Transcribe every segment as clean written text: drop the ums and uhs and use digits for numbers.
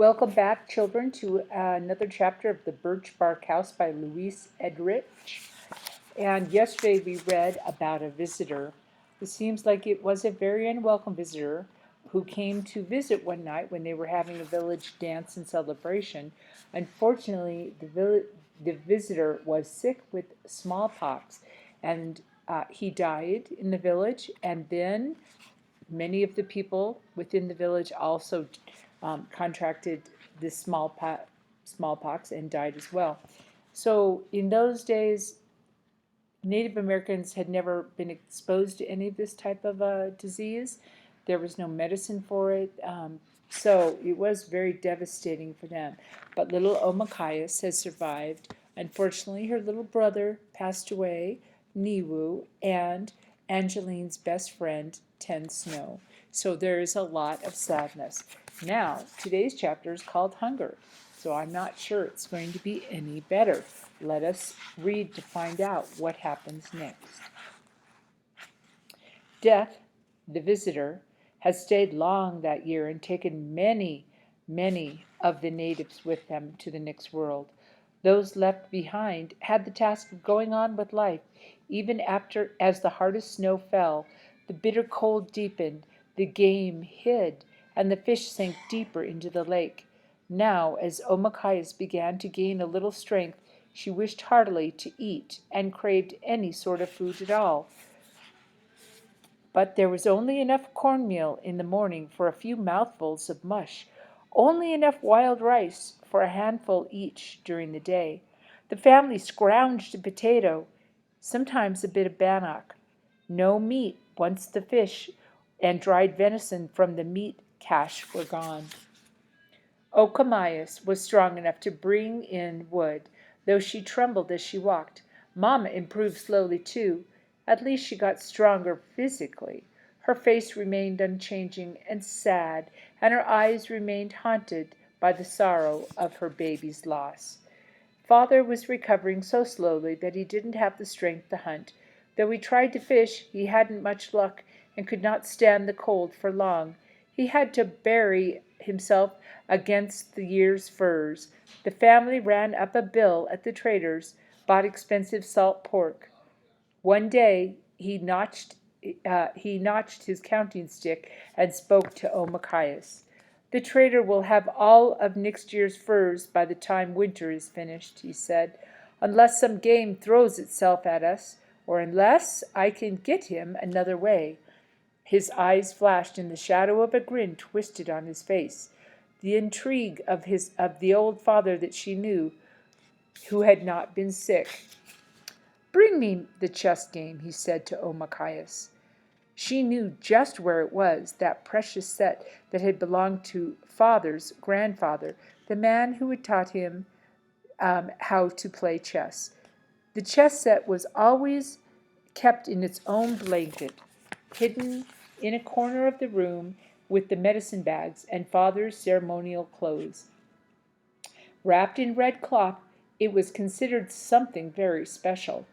Welcome back, children, to another chapter of The Birchbark House by Louise Edrich. And yesterday we read about a visitor. It seems like it was a very unwelcome visitor who came to visit one night when they were having a village dance and celebration. Unfortunately, the visitor was sick with smallpox, and he died in the village, and then many of the people within the village also contracted this smallpox and died as well. So in those days, Native Americans had never been exposed to any of this type of disease. There was no medicine for it. So it was very devastating for them. But little Omakayas has survived. Unfortunately, her little brother passed away, Niwu, and Angeline's best friend, Ten Snow. So there is a lot of sadness. Now, today's chapter is called Hunger. So I'm not sure it's going to be any better. Let us read to find out what happens next. Death, the visitor, has stayed long that year and taken many, many of the natives with them to the next world. Those left behind had the task of going on with life, even after as the hardest snow fell, the bitter cold deepened, the game hid, and the fish sank deeper into the lake. Now, as Omakayas began to gain a little strength, she wished heartily to eat and craved any sort of food at all. But there was only enough cornmeal in the morning for a few mouthfuls of mush, only enough wild rice for a handful each during the day. The family scrounged a potato, sometimes a bit of bannock. No meat once the fish and dried venison from the meat cache were gone. Okomayas was strong enough to bring in wood, though she trembled as she walked. Mamma improved slowly, too. At least she got stronger physically. Her face remained unchanging and sad, and her eyes remained haunted by the sorrow of her baby's loss. Father was recovering so slowly that he didn't have the strength to hunt. Though he tried to fish, he hadn't much luck and could not stand the cold for long. He had to bury himself against the year's furs. The family ran up a bill at the trader's, bought expensive salt pork. One day he notched his counting stick and spoke to Omakayas. The trader will have all of next year's furs by the time winter is finished, he said, unless some game throws itself at us, or unless I can get him another way. His eyes flashed, and the shadow of a grin twisted on his face. The intrigue of the old father that she knew, who had not been sick. Bring me the chess game, he said to Omakayas. She knew just where it was, that precious set that had belonged to father's grandfather, the man who had taught him how to play chess. The chess set was always kept in its own blanket, hidden in a corner of the room with the medicine bags and father's ceremonial clothes. Wrapped in red cloth, it was considered something very special.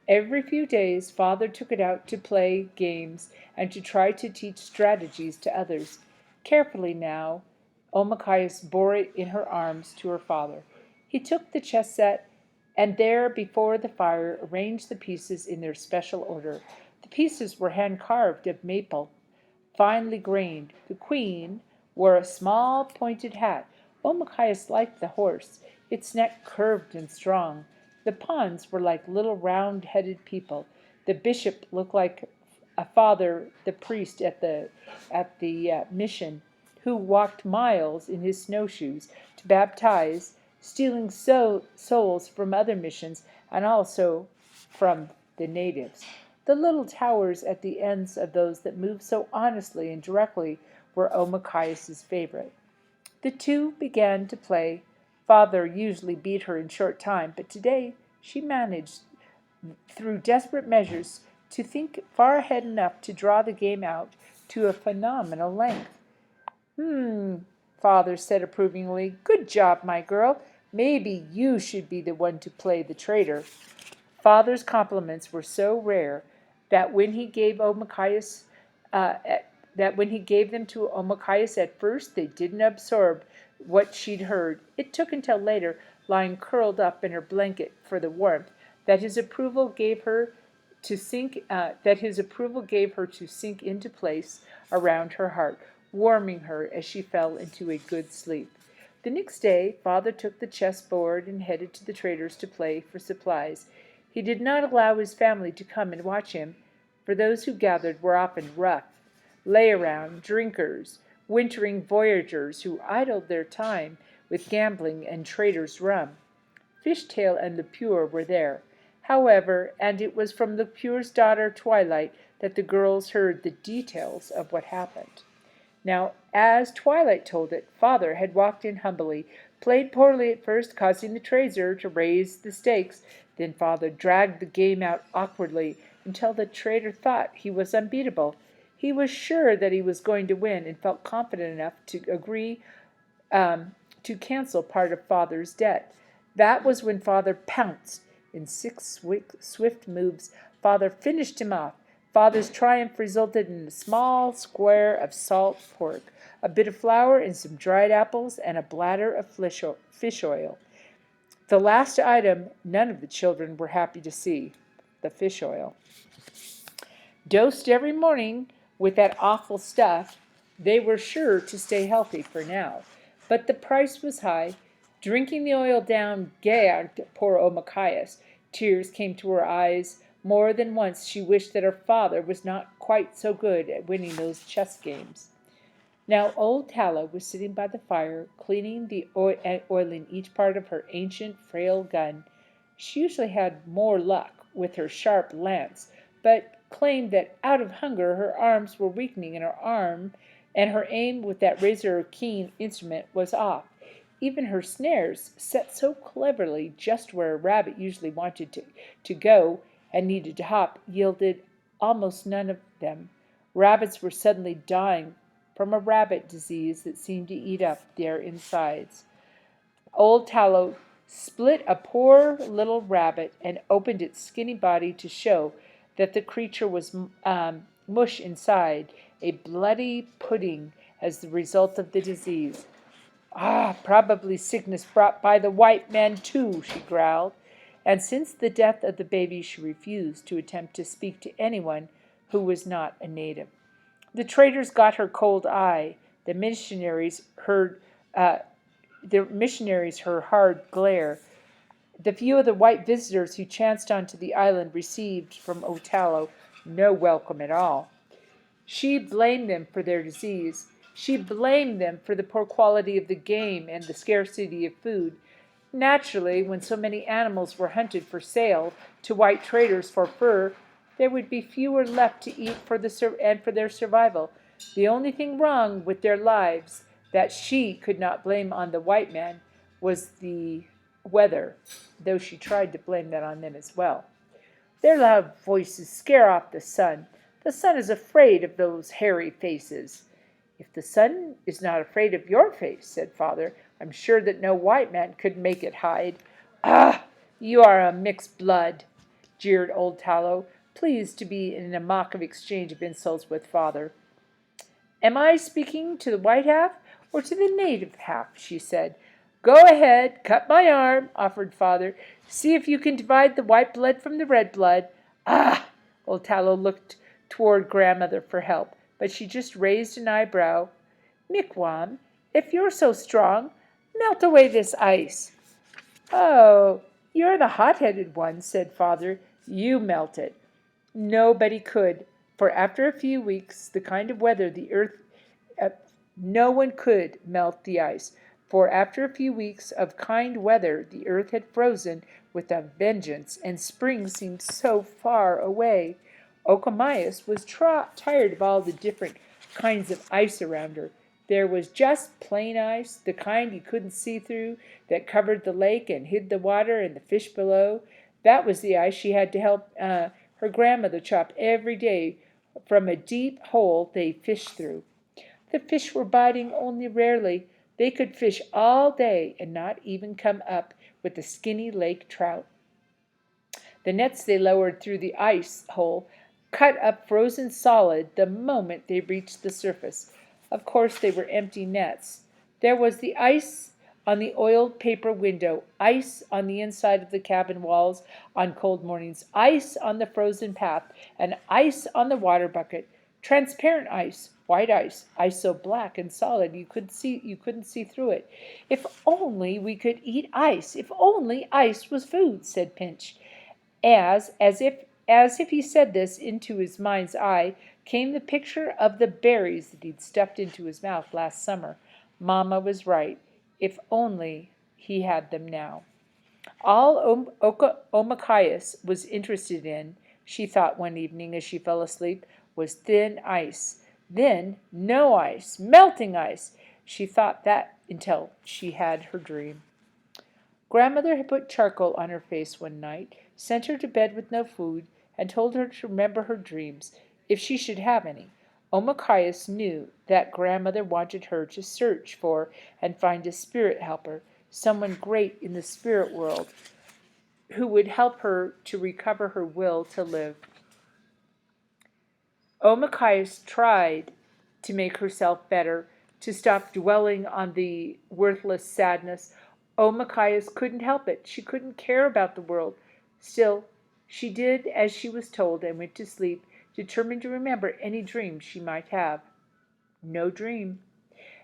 Every few days father took it out to play games and to try to teach strategies to others. Carefully now, Omakayas bore it in her arms to her father. He took the chess set and there before the fire arranged the pieces in their special order. The pieces were hand-carved of maple, finely grained. The queen wore a small pointed hat. Omakayas liked the horse, its neck curved and strong. The pawns were like little round-headed people. The bishop looked like a father, the priest at the mission, who walked miles in his snowshoes to baptize, stealing souls from other missions and also from the natives. The little towers at the ends of those that moved so honestly and directly were Omakayas' favorite. The two began to play. Father usually beat her in short time, but today she managed, through desperate measures, to think far ahead enough to draw the game out to a phenomenal length. Father said approvingly. Good job, my girl. Maybe you should be the one to play the traitor. Father's compliments were so rare that when he gave them to Omakayas at first, they didn't absorb what she'd heard. It took until later, lying curled up in her blanket for the warmth, that his approval gave her to sink into place around her heart, warming her as she fell into a good sleep. The next day father took the chessboard and headed to the trader's to play for supplies. He did not allow his family to come and watch him, for those who gathered were often rough, lay-around drinkers, wintering voyagers who idled their time with gambling and traders' rum. Fishtail and Lepure were there, however, and it was from Lepure's daughter Twilight that the girls heard the details of what happened. Now, as Twilight told it, father had walked in humbly, played poorly at first, causing the trader to raise the stakes. Then father dragged the game out awkwardly until the trader thought he was unbeatable. He was sure that he was going to win and felt confident enough to agree to cancel part of father's debt. That was when father pounced. In 6 swift moves, father finished him off. Father's triumph resulted in a small square of salt pork, a bit of flour, and some dried apples, and a bladder of fish oil. The last item none of the children were happy to see, the fish oil. Dosed every morning with that awful stuff, they were sure to stay healthy for now. But the price was high. Drinking the oil down gagged poor Omachias. Tears came to her eyes. More than once she wished that her father was not quite so good at winning those chess games. Now old Tallow was sitting by the fire, cleaning and oiling each part of her ancient, frail gun. She usually had more luck with her sharp lance, but claimed that out of hunger her arms were weakening, and her aim with that razor-keen instrument was off. Even her snares, set so cleverly just where a rabbit usually wanted to go and needed to hop, yielded almost none of them. Rabbits were suddenly dying from a rabbit disease that seemed to eat up their insides. Old Tallow split a poor little rabbit and opened its skinny body to show that the creature was mush inside, a bloody pudding as the result of the disease. "Ah, probably sickness brought by the white men, too," she growled. And since the death of the baby she refused to attempt to speak to anyone who was not a native. The traders got her cold eye. The missionaries her hard glare. The few of the white visitors who chanced onto the island received from Otallo no welcome at all. She blamed them for their disease. She blamed them for the poor quality of the game and the scarcity of food. Naturally, when so many animals were hunted for sale to white traders for fur, there would be fewer left to eat for their survival. The only thing wrong with their lives that she could not blame on the white man was the weather, though she tried to blame that on them as well. Their loud voices scare off the sun. The sun is afraid of those hairy faces. "If the sun is not afraid of your face," said father, "I'm sure that no white man could make it hide." "Ah, you are a mixed blood," jeered old Tallow, pleased to be in a mock of exchange of insults with father. "Am I speaking to the white half or to the native half?" she said. "Go ahead, cut my arm," offered father. "See if you can divide the white blood from the red blood." "Ah!" Old Tallow looked toward grandmother for help, but she just raised an eyebrow. "Miquam, if you're so strong, melt away this ice." "Oh, you're the hot-headed one," said father. "You melt it." Nobody could, for after a few weeks, the kind of weather the earth no one could melt the ice, for after a few weeks of kind weather the earth had frozen with a vengeance, and spring seemed so far away. Okomias was tired of all the different kinds of ice around her. There was just plain ice, the kind you couldn't see through, that covered the lake and hid the water and the fish below. That was the ice she had to help her grandmother chop every day from a deep hole they fished through. The fish were biting only rarely. They could fish all day and not even come up with the skinny lake trout. The nets they lowered through the ice hole cut up frozen solid the moment they reached the surface. Of course they were empty nets. There was the ice on the oiled paper window, ice on the inside of the cabin walls on cold mornings, ice on the frozen path, and ice on the water bucket. Transparent ice, white ice, ice so black and solid you couldn't see through it. If only we could eat ice. If only ice was food, said Pinch. As if he said this, into his mind's eye came the picture of the berries that he'd stuffed into his mouth last summer. Mamma was right. If only he had them now. All Omachias was interested in, she thought one evening as she fell asleep, was thin ice. Then no ice, melting ice. She thought that until she had her dream. Grandmother had put charcoal on her face one night, sent her to bed with no food, and told her to remember her dreams, if she should have any. Omachias knew that grandmother wanted her to search for and find a spirit helper, someone great in the spirit world, who would help her to recover her will to live. Omachias tried to make herself better, to stop dwelling on the worthless sadness. Omachias couldn't help it. She couldn't care about the world. Still, she did as she was told and went to sleep, determined to remember any dream she might have. No dream.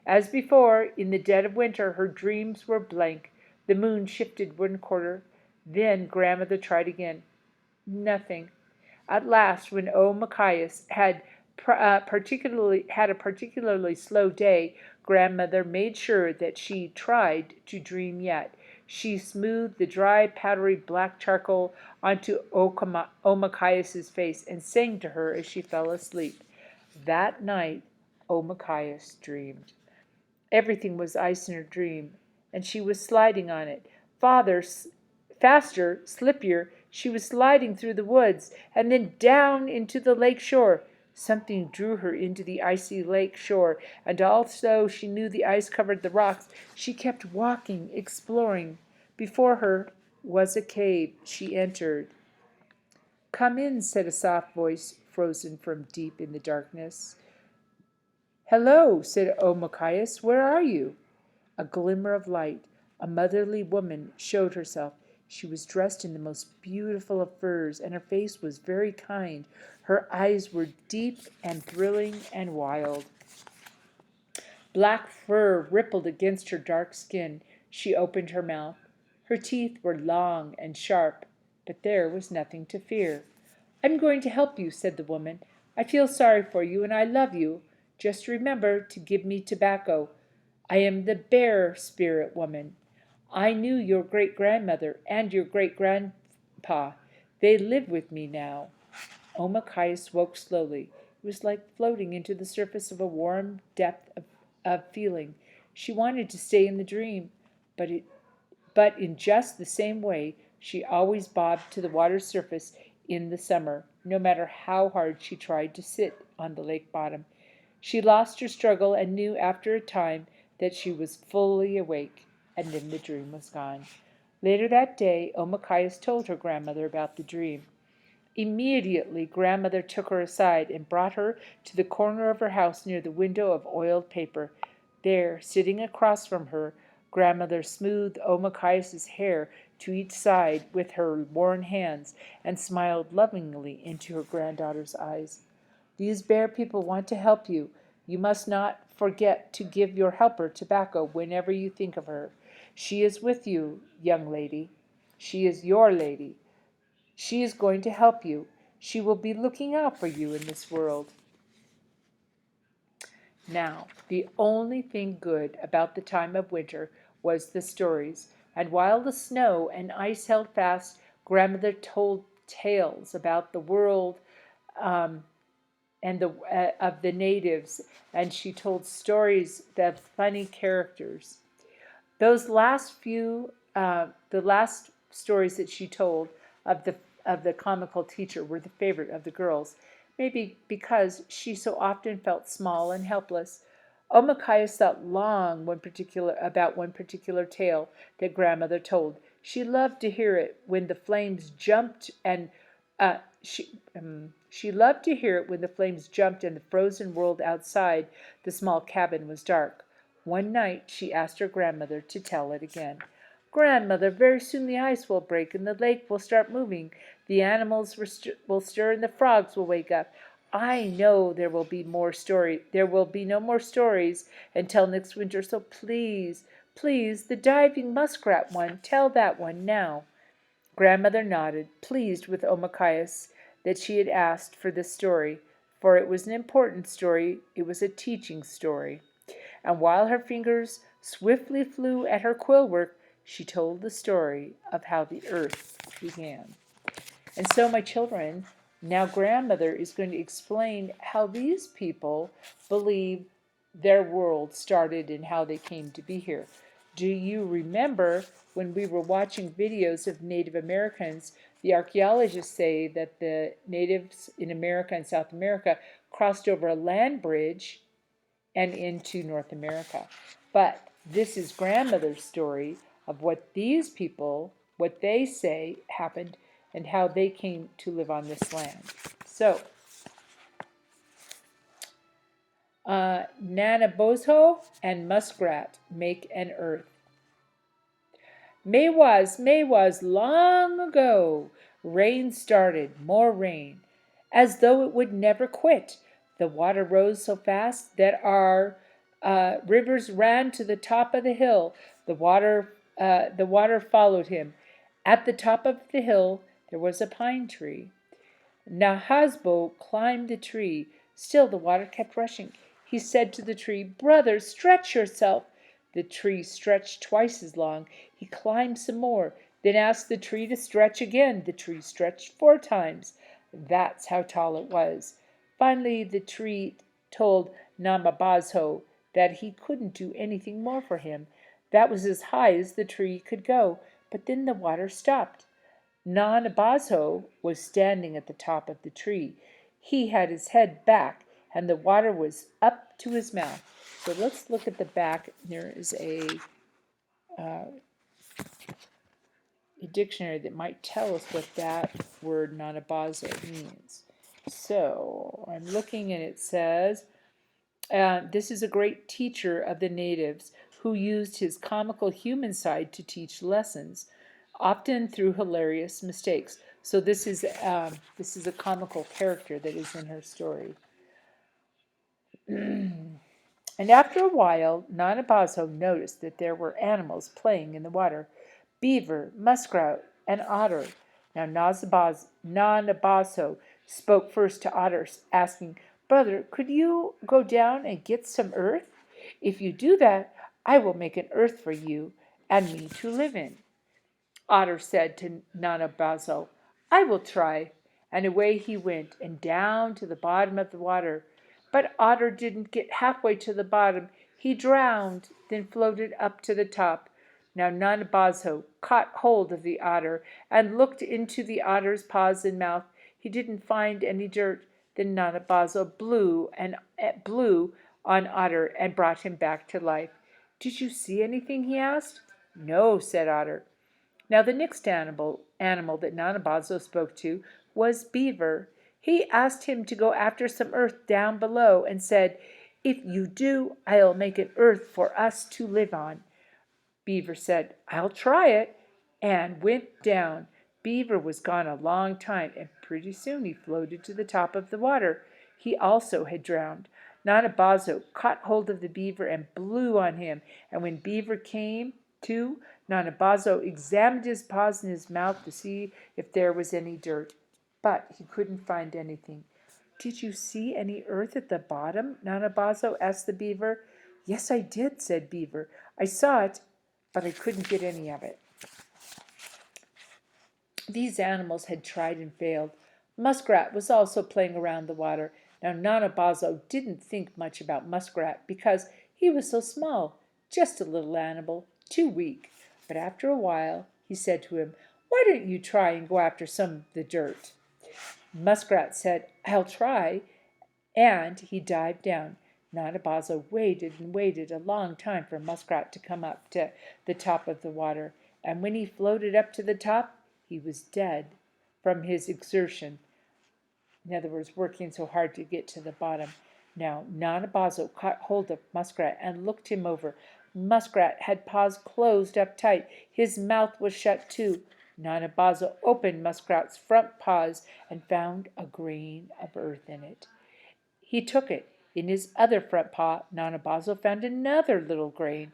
As before, in the dead of winter, her dreams were blank. The moon shifted one quarter. Then grandmother tried again. Nothing. At last, when Omachias had a particularly slow day, grandmother made sure that she tried to dream yet. She smoothed the dry, powdery black charcoal onto Omachias's face and sang to her as she fell asleep. That night, Omachias dreamed. Everything was ice in her dream, and she was sliding on it. Faster, slippier, she was sliding through the woods, and then down into the lake shore. Something drew her into the icy lake shore, and although she knew the ice covered the rocks, she kept walking, exploring. Before her was a cave. She entered. "Come in," said a soft voice, frozen from deep in the darkness. "Hello," said Omachias. "Where are you?" A glimmer of light. A motherly woman showed herself. She was dressed in the most beautiful of furs, and her face was very kind. Her eyes were deep and thrilling and wild. Black fur rippled against her dark skin. She opened her mouth. Her teeth were long and sharp, but there was nothing to fear. "I'm going to help you," said the woman. "I feel sorry for you, and I love you. Just remember to give me tobacco. I am the bear spirit woman. I knew your great-grandmother and your great-grandpa. They live with me now." Omachias woke slowly. It was like floating into the surface of a warm depth of feeling. She wanted to stay in the dream, but in just the same way she always bobbed to the water's surface in the summer, no matter how hard she tried to sit on the lake bottom. She lost her struggle and knew after a time that she was fully awake, and then the dream was gone. Later that day, Omachias told her grandmother about the dream. Immediately, grandmother took her aside and brought her to the corner of her house near the window of oiled paper. There, sitting across from her, grandmother smoothed Omachias's hair to each side with her worn hands and smiled lovingly into her granddaughter's eyes. "These bear people want to help you. You must not forget to give your helper tobacco whenever you think of her. She is with you, young lady. She is your lady. She is going to help you. She will be looking out for you in this world." Now, the only thing good about the time of winter was the stories, and while the snow and ice held fast, grandmother told tales about the world, um, and of the natives, and she told stories of funny characters. The last stories that she told of the comical teacher were the favorite of the girls, maybe because she so often felt small and helpless. Omachias thought long about one particular tale that grandmother told. She loved to hear it when the flames jumped and uh, she she loved to hear it when the flames jumped and the frozen world outside the small cabin was dark. One night she asked her grandmother to tell it again. Grandmother, very soon the ice will break and the lake will start moving. The animals will stir and the frogs will wake up. I know there will be more story. There will be no more stories until next winter. So please, please, the diving muskrat one, tell that one now. Grandmother nodded, pleased with Omakayas that she had asked for this story, for it was an important story. It was a teaching story. And while her fingers swiftly flew at her quill work, she told the story of how the earth began. And so, my children, now grandmother is going to explain how these people believe their world started and how they came to be here. Do you remember when we were watching videos of Native Americans? The archaeologists say that the natives in America and South America crossed over a land bridge and into North America. But this is grandmother's story of what these people, what they say happened, and how they came to live on this land. So, Nanabozo and Muskrat make an earth. May was long ago. Rain started, more rain, as though it would never quit. The water rose so fast that our rivers ran to the top of the hill. The water followed him. At the top of the hill there was a pine tree. Nahasbo climbed the tree. Still the water kept rushing. He said to the tree, Brother, stretch yourself. The tree stretched twice as long. He climbed some more, then asked the tree to stretch again. The tree stretched 4 times. That's how tall it was. Finally, the tree told Namabazo that he couldn't do anything more for him. That was as high as the tree could go. But then the water stopped. Nanabazo was standing at the top of the tree. He had his head back, and the water was up to his mouth. So let's look at the back. There is a dictionary that might tell us what that word Nanabazo means. So I'm looking, and it says, this is a great teacher of the natives who used his comical human side to teach lessons, often through hilarious mistakes. So this is a comical character that is in her story. And after a while, Nanabazo noticed that there were animals playing in the water: beaver, muskrat, and otter. Now Nanabazo spoke first to Otter, asking, Brother, could you go down and get some earth? If you do that, I will make an earth for you and me to live in. Otter said to Nanabazo, I will try. And away he went, and down to the bottom of the water. But Otter didn't get halfway to the bottom. He drowned, then floated up to the top. Now Nanabazo caught hold of the otter and looked into the otter's paws and mouth. He didn't find any dirt. Then Nanabazo blew on Otter and brought him back to life. Did you see anything? He asked. No, said Otter. Now the next animal that Nanabazo spoke to was Beaver. He asked him to go after some earth down below and said, If you do, I'll make an earth for us to live on. Beaver said, I'll try it, and went down. Beaver was gone a long time, and pretty soon he floated to the top of the water. He also had drowned. Nanabazo caught hold of the beaver and blew on him, and when Beaver came to, Nanabazo examined his paws and his mouth to see if there was any dirt, but he couldn't find anything. Did you see any earth at the bottom? Nanabazo asked the beaver. Yes, I did, said Beaver. I saw it, but I couldn't get any of it. These animals had tried and failed. Muskrat was also playing around the water. Now Nanabazo didn't think much about Muskrat because he was so small, just a little animal, too weak. But after a while he said to him, Why don't you try and go after some of the dirt? Muskrat said, I'll try, and he dived down. Nanabazo waited and waited a long time for Muskrat to come up to the top of the water, and when he floated up to the top, he was dead from his exertion. In other words, working so hard to get to the bottom. Now Nanabazo caught hold of Muskrat and looked him over. Muskrat had paws closed up tight. His mouth was shut too. Nanabazo opened Muskrat's front paws and found a grain of earth in it. He took it. In his other front paw, Nanabazo found another little grain,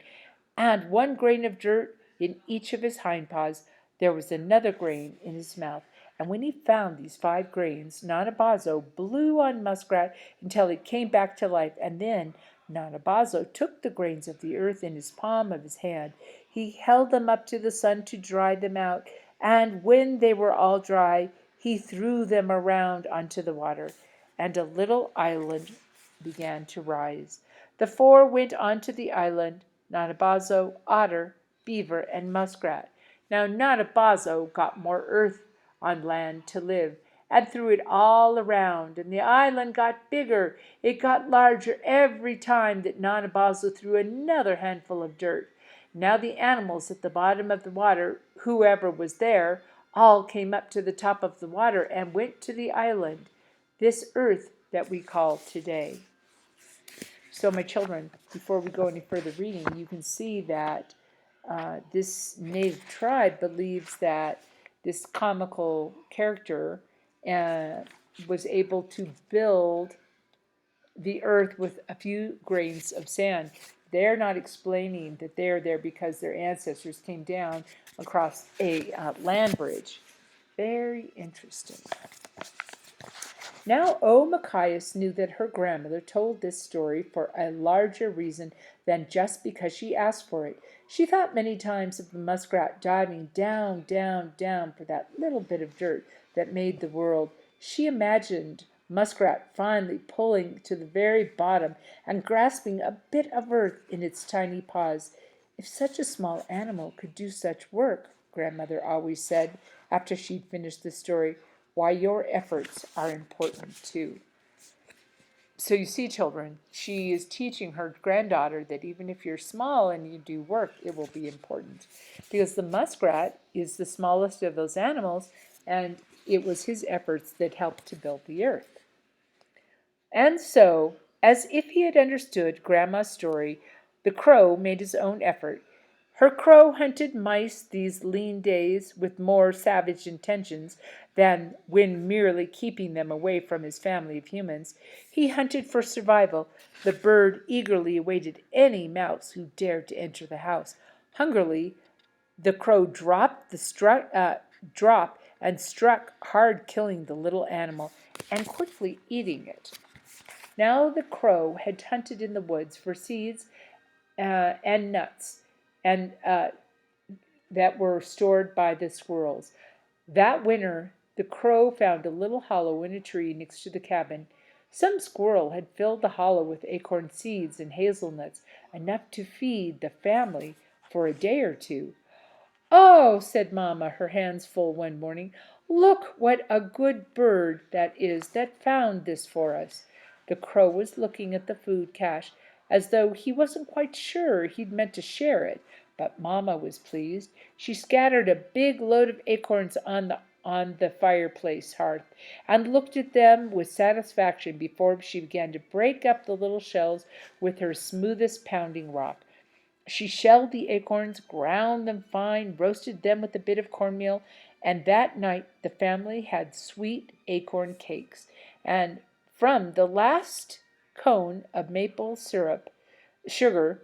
and one grain of dirt in each of his hind paws. There was another grain in his mouth, and when he found these 5 grains, Nanabazo blew on Muskrat until he came back to life, and then Nanabazo took the grains of the earth in his palm of his hand. He held them up to the sun to dry them out, and when they were all dry, he threw them around onto the water, and a little island began to rise. The 4 went onto the island, Nanabazo, Otter, Beaver, and Muskrat. Now Nanabazo got more earth on land to live, and threw it all around, and the island got bigger. It got larger every time that Nanabazo threw another handful of dirt. Now the animals at the bottom of the water, whoever was there, all came up to the top of the water and went to the island, this earth that we call today. So, my children, before we go any further reading, you can see that this native tribe believes that this comical character was able to build the earth with a few grains of sand. They're not explaining that they're there because their ancestors came down across a land bridge. Very interesting. Now Machias knew that her grandmother told this story for a larger reason than just because she asked for it. She thought many times of the muskrat diving down, down, down for that little bit of dirt that made the world. She imagined Muskrat finally pulling to the very bottom and grasping a bit of earth in its tiny paws. If such a small animal could do such work, Grandmother always said after she'd finished the story, why, your efforts are important too. So you see, children, she is teaching her granddaughter that even if you're small and you do work, it will be important. Because the muskrat is the smallest of those animals, and it was his efforts that helped to build the earth. And so, as if he had understood Grandma's story, the crow made his own effort. Her crow hunted mice these lean days with more savage intentions than when merely keeping them away from his family of humans. He hunted for survival. The bird eagerly awaited any mouse who dared to enter the house. Hungrily, the crow dropped and struck hard, killing the little animal and quickly eating it. Now the crow had hunted in the woods for seeds and nuts, and that were stored by the squirrels. That winter, the crow found a little hollow in a tree next to the cabin. Some squirrel had filled the hollow with acorn seeds and hazelnuts, enough to feed the family for a day or two. "Oh," said Mamma, her hands full one morning, "look what a good bird that is that found this for us." The crow was looking at the food cache as though he wasn't quite sure he'd meant to share it, but Mamma was pleased. She scattered a big load of acorns on the fireplace hearth and looked at them with satisfaction before she began to break up the little shells with her smoothest pounding rock. She shelled the acorns, ground them fine, roasted them with a bit of cornmeal, and that night the family had sweet acorn cakes. And from the last cone of maple sugar,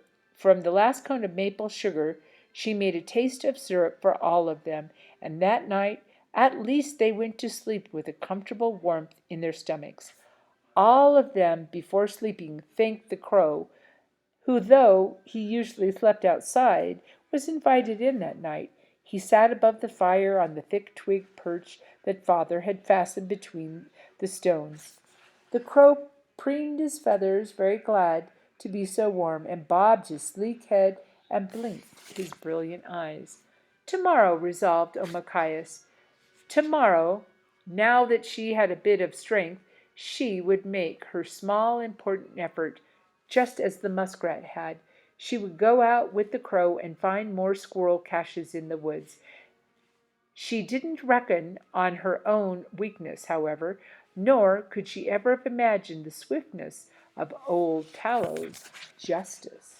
she made a taste of syrup for all of them, and that night at least they went to sleep with a comfortable warmth in their stomachs. All of them, before sleeping, thanked the crow, who, though he usually slept outside, was invited in that night. He sat above the fire on the thick twig perch that Father had fastened between the stones. The crow preened his feathers, very glad to be so warm, and bobbed his sleek head and blinked his brilliant eyes. "Tomorrow," resolved Omachias, tomorrow, now that she had a bit of strength, she would make her small important effort just as the muskrat had. She would go out with the crow and find more squirrel caches in the woods. She didn't reckon on her own weakness, however, nor could she ever have imagined the swiftness of old Tallow's justice.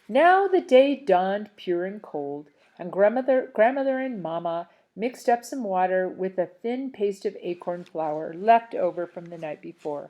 Now the day dawned pure and cold, and grandmother and mamma mixed up some water with a thin paste of acorn flour left over from the night before.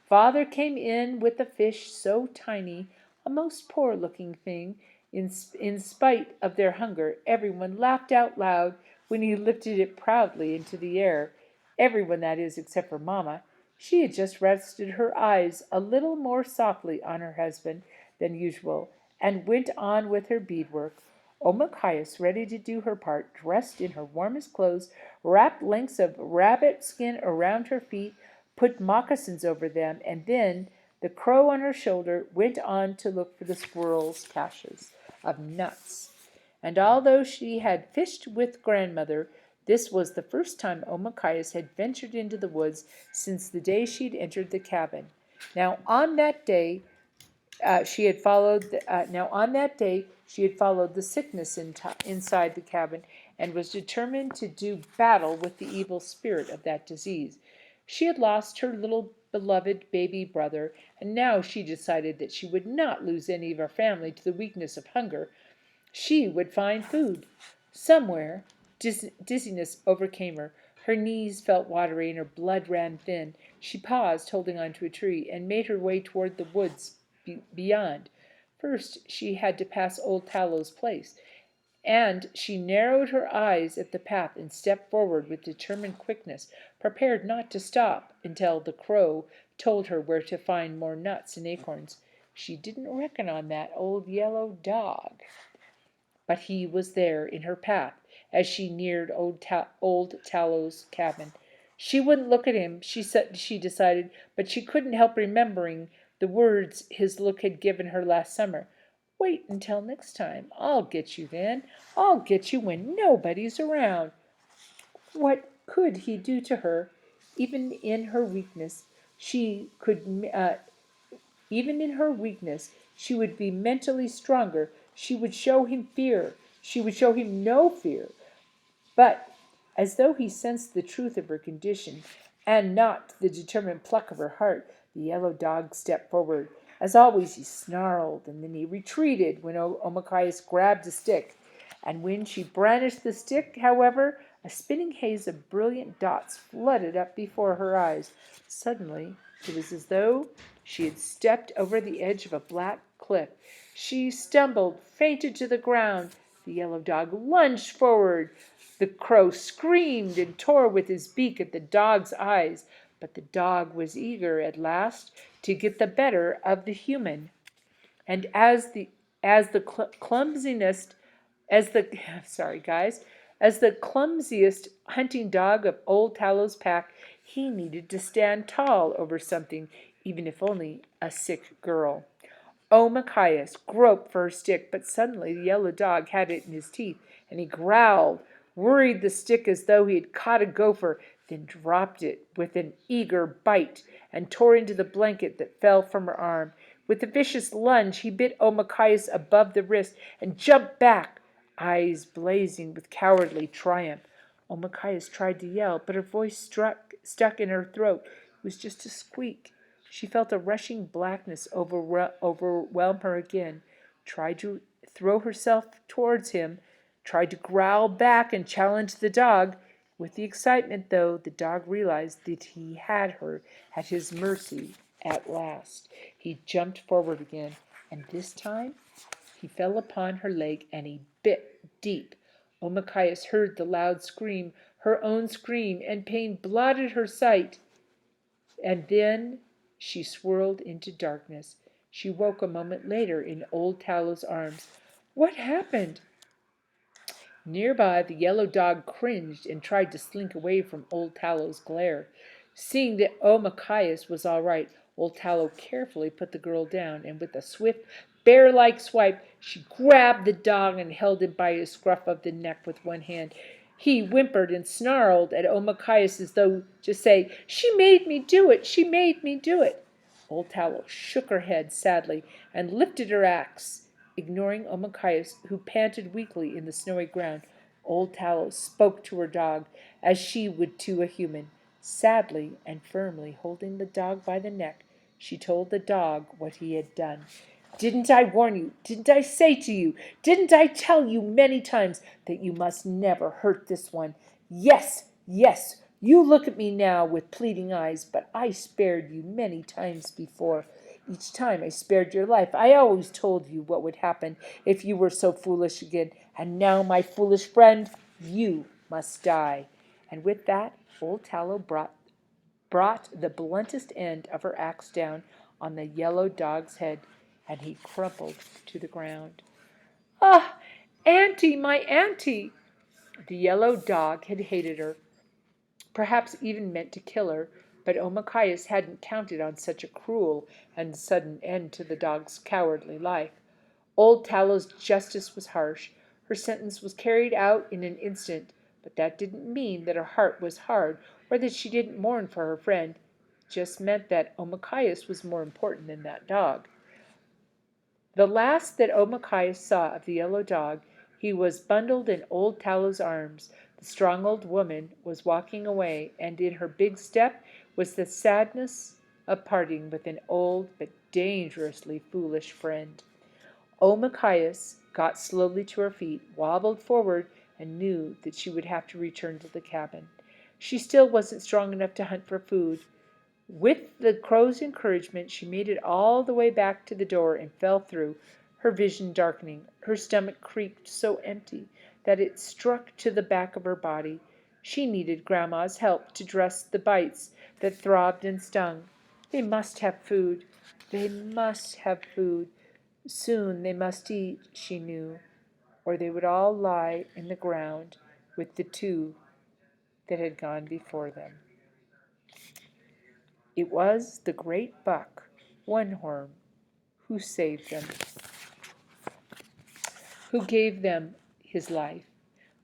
Father came in with a fish so tiny, a most poor looking thing. In spite of their hunger, everyone laughed out loud when he lifted it proudly into the air. Everyone, that is, except for mamma. She had just rested her eyes a little more softly on her husband than usual, and went on with her beadwork. Omakayas, ready to do her part, dressed in her warmest clothes, wrapped lengths of rabbit skin around her feet, put moccasins over them, and then, the crow on her shoulder, went on to look for the squirrels' caches of nuts. And although she had fished with grandmother, this was the first time Omakayas had ventured into the woods since the day she had entered the cabin. Now on that day she had followed. Now on that day she had followed the sickness inside the cabin, and was determined to do battle with the evil spirit of that disease. She had lost her little beloved baby brother, and now she decided that she would not lose any of her family to the weakness of hunger. She would find food. Somewhere, dizziness overcame her. Her knees felt watery and her blood ran thin. She paused, holding on to a tree, and made her way toward the woods beyond. First, she had to pass old Tallow's place, and she narrowed her eyes at the path and stepped forward with determined quickness, prepared not to stop until the crow told her where to find more nuts and acorns. She didn't reckon on that old yellow dog. But he was there in her path as she neared old Tallow's cabin. She wouldn't look at him, she decided, but she couldn't help remembering the words his look had given her last summer. Wait until next time. I'll get you then. I'll get you when nobody's around. What could he do to her? Even in her weakness, she could even in her weakness, she would be mentally stronger. She would show him fear. She would show him no fear. But, as though he sensed the truth of her condition, and not the determined pluck of her heart, the yellow dog stepped forward. As always, he snarled, and then he retreated when Omakayas grabbed a stick. And when she brandished the stick, however, a spinning haze of brilliant dots flooded up before her eyes. Suddenly, it was as though she had stepped over the edge of a black cliff. She stumbled, fainted to the ground. The yellow dog lunged forward. The crow screamed and tore with his beak at the dog's eyes, but the dog was eager at last to get the better of the human. And as the clumsiest as the sorry guys, as the clumsiest hunting dog of old Tallow's pack, he needed to stand tall over something, even if only a sick girl. Machias groped for her stick, but suddenly the yellow dog had it in his teeth, and he growled, worried the stick as though he had caught a gopher, then dropped it with an eager bite, and tore into the blanket that fell from her arm. With a vicious lunge, he bit Machias above the wrist and jumped back, eyes blazing with cowardly triumph. Machias tried to yell, but her voice stuck in her throat. It was just a squeak. She felt a rushing blackness overwhelm her again, tried to throw herself towards him, tried to growl back and challenge the dog. With the excitement, though, the dog realized that he had her at his mercy at last. He jumped forward again, and this time he fell upon her leg and he bit deep. Omakayas heard the loud scream, her own scream, and pain blotted her sight. And then she swirled into darkness. She woke a moment later in old Tallow's arms. What happened? Nearby, the yellow dog cringed and tried to slink away from old Tallow's glare. Seeing that Omakayas was all right, old Tallow carefully put the girl down, and with a swift, bear-like swipe, she grabbed the dog and held him by his scruff of the neck with one hand. He whimpered and snarled at Omakayas as though to say, "She made me do it! She made me do it!" Old Tallow shook her head sadly and lifted her axe. Ignoring Omakayas, who panted weakly in the snowy ground, old Tallow spoke to her dog as she would to a human. Sadly and firmly holding the dog by the neck, she told the dog what he had done. "Didn't I warn you? Didn't I say to you? Didn't I tell you many times that you must never hurt this one? Yes, yes, you look at me now with pleading eyes, but I spared you many times before. Each time I spared your life. I always told you what would happen if you were so foolish again. And now, my foolish friend, you must die." And with that, old Tallow brought the bluntest end of her axe down on the yellow dog's head, and he crumpled to the ground. "Ah, Auntie, my auntie!" The yellow dog had hated her, perhaps even meant to kill her, but Omakayas hadn't counted on such a cruel and sudden end to the dog's cowardly life. Old Tallow's justice was harsh. Her sentence was carried out in an instant, but that didn't mean that her heart was hard or that she didn't mourn for her friend. It just meant that Omakayas was more important than that dog. The last that Omakayas saw of the yellow dog, he was bundled in old Tallow's arms. The strong old woman was walking away, and in her big step was the sadness of parting with an old but dangerously foolish friend. Omakayas got slowly to her feet, wobbled forward, and knew that she would have to return to the cabin. She still wasn't strong enough to hunt for food. With the crow's encouragement, she made it all the way back to the door and fell through, her vision darkening. Her stomach creaked so empty that it struck to the back of her body. She needed Grandma's help to dress the bites that throbbed and stung. They must have food. They must have food. Soon they must eat, she knew, or they would all lie in the ground with the two that had gone before them. It was the great buck, One Horn, who saved them, who gave them his life.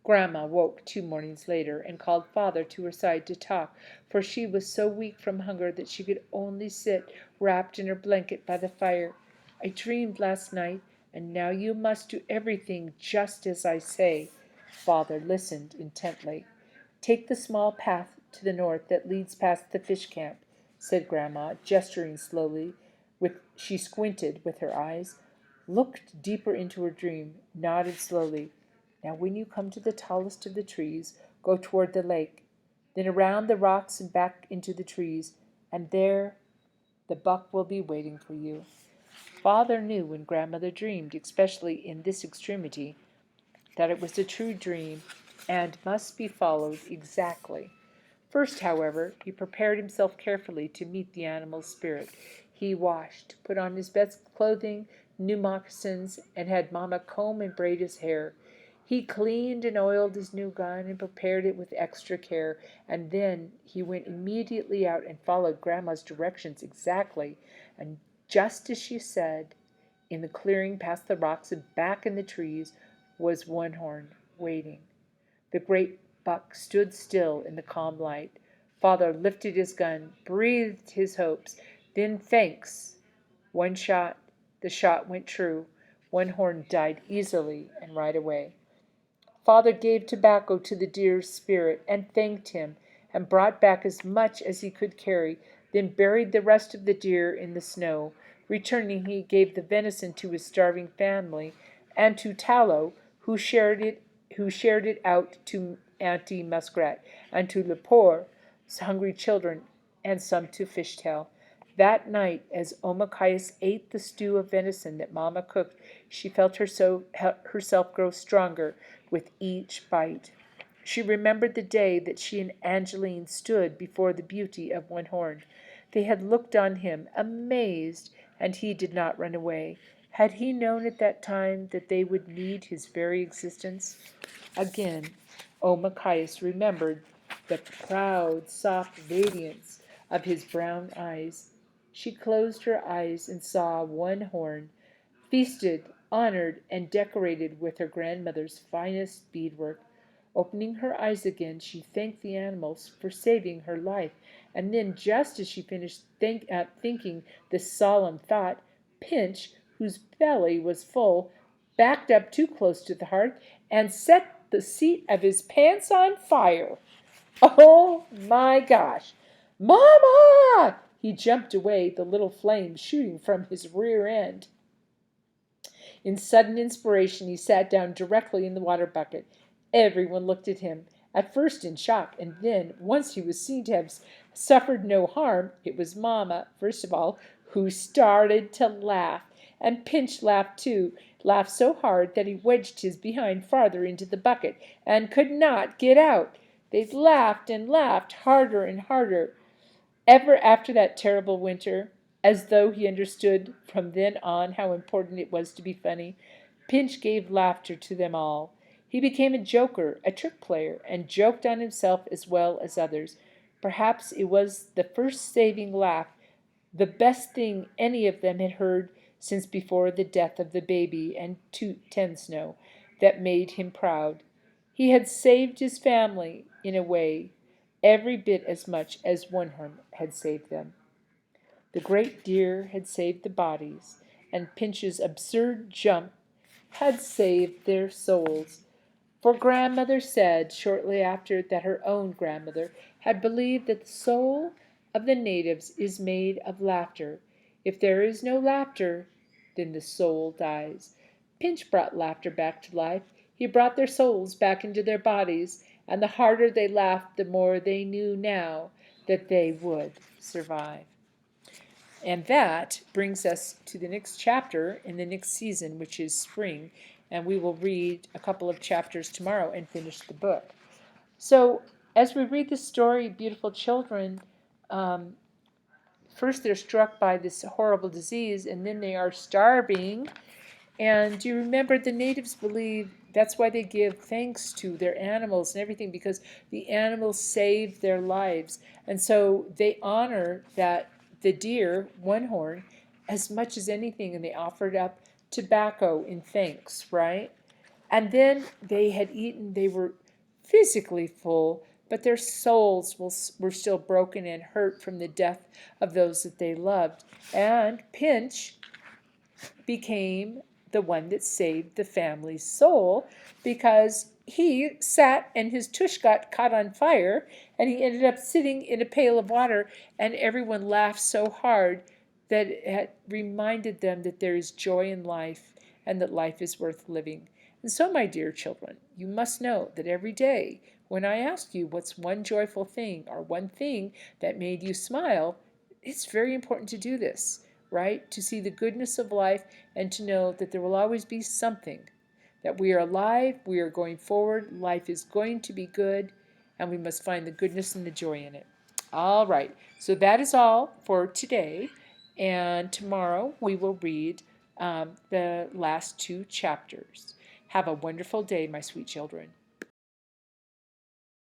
Grandma woke 2 mornings later and called Father to her side to talk, for she was so weak from hunger that she could only sit wrapped in her blanket by the fire. "I dreamed last night, and now you must do everything just as I say." Father listened intently. "Take the small path to the north that leads past the fish camp," said Grandma, gesturing slowly. She squinted with her eyes, looked deeper into her dream, nodded slowly. "Now when you come to the tallest of the trees, go toward the lake, then around the rocks and back into the trees, and there the buck will be waiting for you." Father knew when Grandmother dreamed, especially in this extremity, that it was a true dream and must be followed exactly. First, however, he prepared himself carefully to meet the animal's spirit. He washed, put on his best clothing, new moccasins, and had Mamma comb and braid his hair. He cleaned and oiled his new gun and prepared it with extra care, and then he went immediately out and followed Grandma's directions exactly, and just as she said, in the clearing past the rocks and back in the trees was One Horn, waiting. The great buck stood still in the calm light. Father lifted his gun, breathed his hopes, then thanks. One shot. The shot went true. One Horn died easily and right away. Father gave tobacco to the deer's spirit and thanked him, and brought back as much as he could carry, then buried the rest of the deer in the snow. Returning, he gave the venison to his starving family, and to Tallow, who shared it out to Auntie Muskrat, and to Lepore, hungry children, and some to Fishtail. That night, as Omakayas ate the stew of venison that Mamma cooked, she felt herself grow stronger with each bite. She remembered the day that she and Angeline stood before the beauty of One Horn. They had looked on him, amazed, and he did not run away. Had he known at that time that they would need his very existence? Again, Omakayas remembered the proud, soft radiance of his brown eyes. She closed her eyes and saw One Horn, feasted, honored, and decorated with her grandmother's finest beadwork. Opening her eyes again, she thanked the animals for saving her life, and then, just as she finished thinking this solemn thought, Pinch, whose belly was full, backed up too close to the hearth and set the seat of his pants on fire. Oh my gosh! Mama! He jumped away, the little flame shooting from his rear end. In sudden inspiration, he sat down directly in the water bucket. Everyone looked at him, at first in shock, and then, once he was seen to have suffered no harm, it was Mamma, first of all, who started to laugh. And Pinch laughed too, laughed so hard that he wedged his behind farther into the bucket and could not get out. They laughed and laughed harder and harder. Ever after that terrible winter, as though he understood from then on how important it was to be funny, Pinch gave laughter to them all. He became a joker, a trick player, and joked on himself as well as others. Perhaps it was the first saving laugh, the best thing any of them had heard since before the death of the baby and Ten Snow, that made him proud. He had saved his family, in a way, every bit as much as One Horn had saved them. The great deer had saved the bodies, and Pinch's absurd jump had saved their souls. For grandmother said shortly after that her own grandmother had believed that the soul of the natives is made of laughter. If there is no laughter, then the soul dies. Pinch brought laughter back to life. He brought their souls back into their bodies, and the harder they laughed, the more they knew now that they would survive. And that brings us to the next chapter in the next season, which is spring. And we will read a couple of chapters tomorrow and finish the book. So, as we read this story, beautiful children, first they're struck by this horrible disease, and then they are starving. And you remember the natives believe that's why they give thanks to their animals and everything, because the animals saved their lives. And so they honor that the deer, One Horn, as much as anything, and they offered up tobacco in thanks, right? And then they had eaten, they were physically full, but their souls were still broken and hurt from the death of those that they loved. And Pinch became the one that saved the family's soul, because he sat and his tush got caught on fire and he ended up sitting in a pail of water, and everyone laughed so hard that it reminded them that there is joy in life and that life is worth living. And so, my dear children, you must know that every day when I ask you what's one joyful thing or one thing that made you smile, it's very important to do this, right? To see the goodness of life and to know that there will always be something, that we are alive, we are going forward, life is going to be good, and we must find the goodness and the joy in it. All right, so that is all for today, and tomorrow we will read the last two chapters. Have a wonderful day, my sweet children.